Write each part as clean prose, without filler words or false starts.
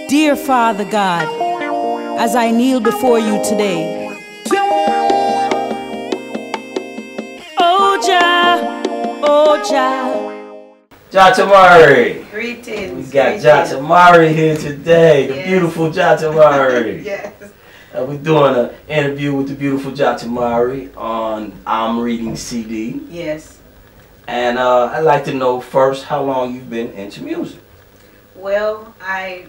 Dear Father God, as I kneel before you today, oh Jah, oh Jah. Jahtamarie. Greetings. We got Jahtamarie here today, the Yes. Beautiful Jahtamarie. Yes. We're doing an interview with the beautiful Jahtamarie on I'm Reading CD. Yes. And I'd like to know first how long you've been into music. Well, I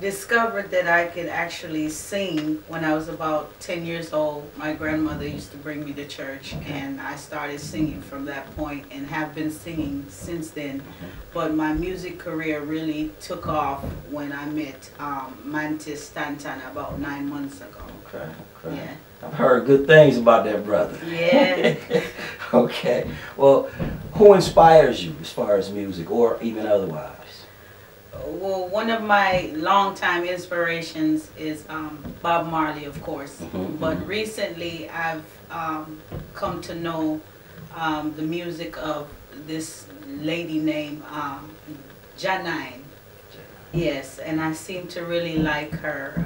discovered that I could actually sing when I was about 10 years old. My grandmother used to bring me to church, and I started singing from that point and have been singing since then. But my music career really took off when I met Mantis TanTan about 9 months ago. Okay, okay. Yeah. I've heard good things about that brother. Yeah. Okay. Well, who inspires you as far as music or even otherwise? Well, one of my longtime inspirations is Bob Marley, of course. But recently I've come to know the music of this lady named Jahtamarie. Yes, and I seem to really like her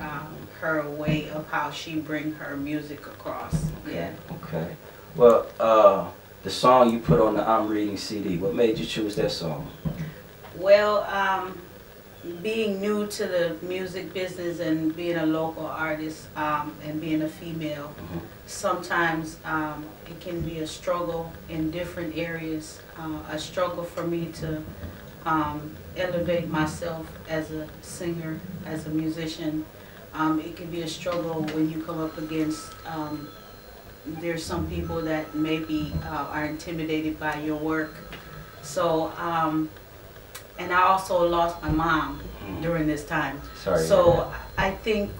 her way of how she bring her music across. Okay. Yeah. Okay. Well, the song you put on the I'm Reading CD, what made you choose that song? Well, being new to the music business and being a local artist and being a female, sometimes it can be a struggle in different areas. A struggle for me to elevate myself as a singer, as a musician. It can be a struggle when you come up against, there's some people that maybe are intimidated by your work. So, and I also lost my mom during this time. Sorry. So I think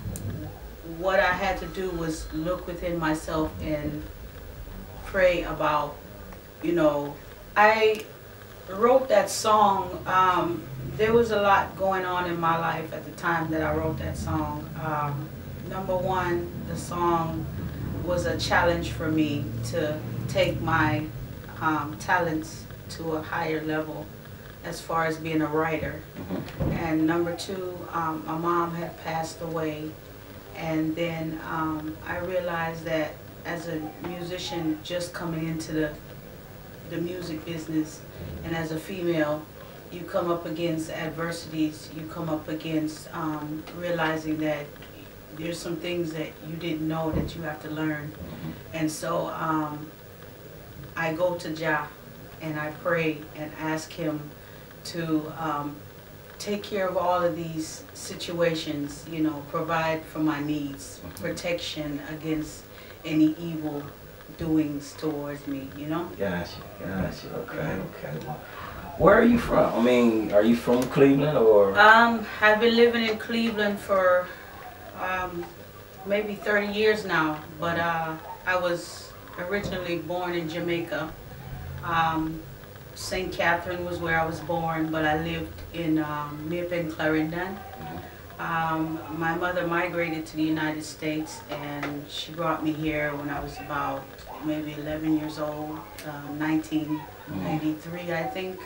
what I had to do was look within myself and pray about, you know, I wrote that song. There was a lot going on in my life at the time that I wrote that song. Number one, the song was a challenge for me to take my talents to a higher level as far as being a writer. And number two, my mom had passed away, and then I realized that as a musician just coming into the music business, and as a female, you come up against adversities, you come up against realizing that there's some things that you didn't know that you have to learn. And so I go to Jah and I pray and ask him to take care of all of these situations, you know, provide for my needs, protection against any evil doings towards me, you know? Gotcha, gotcha. Okay, okay. Well, where are you from? I mean, are you from Cleveland or? I've been living in Cleveland for maybe 30 years now, but I was originally born in Jamaica. St. Catherine was where I was born, but I lived in near Clarendon. My mother migrated to the United States, and she brought me here when I was about maybe 11 years old, 1993, I think.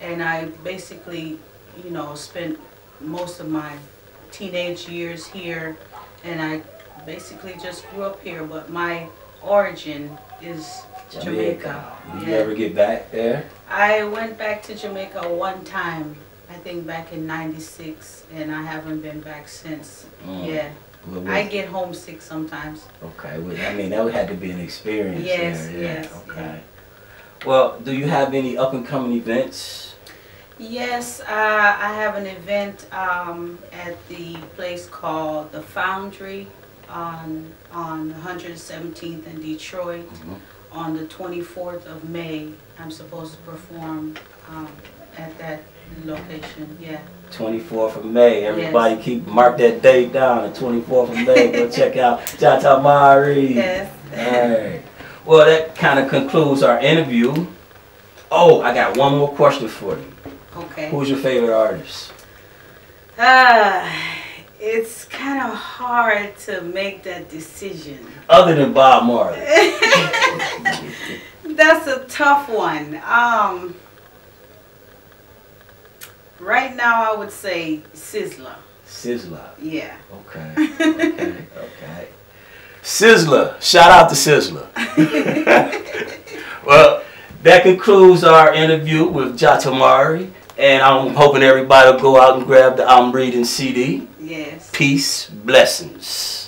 And I basically, you know, spent most of my teenage years here, and I basically just grew up here, but my origin is Jamaica. Did you ever get back there? I went back to Jamaica one time, I think back in '96, and I haven't been back since. Yeah. I get homesick sometimes. Okay, well, I mean, that had to be an experience. Yes, there. yes. Okay. Yeah. Well, do you have any up-and-coming events? Yes, I have an event at the place called The Foundry on 117th in Detroit. On the 24th of May, I'm supposed to perform at that location. Yeah. 24th of May. Everybody mark that date down. The 24th of May. Go check out Jahtamarie. Yes. All right. Well, that kind of concludes our interview. Oh, I got one more question for you. Okay. Who's your favorite artist? It's kind of hard to make that decision. Other than Bob Marley. That's a tough one. Right now I would say Sizzler. Sizzler. Yeah. Okay. Okay. Sizzler. Shout out to Sizzler. Well, that concludes our interview with Jahtamarie. And I'm hoping everybody will go out and grab the I'm Reading CD. Yes. Peace, blessings.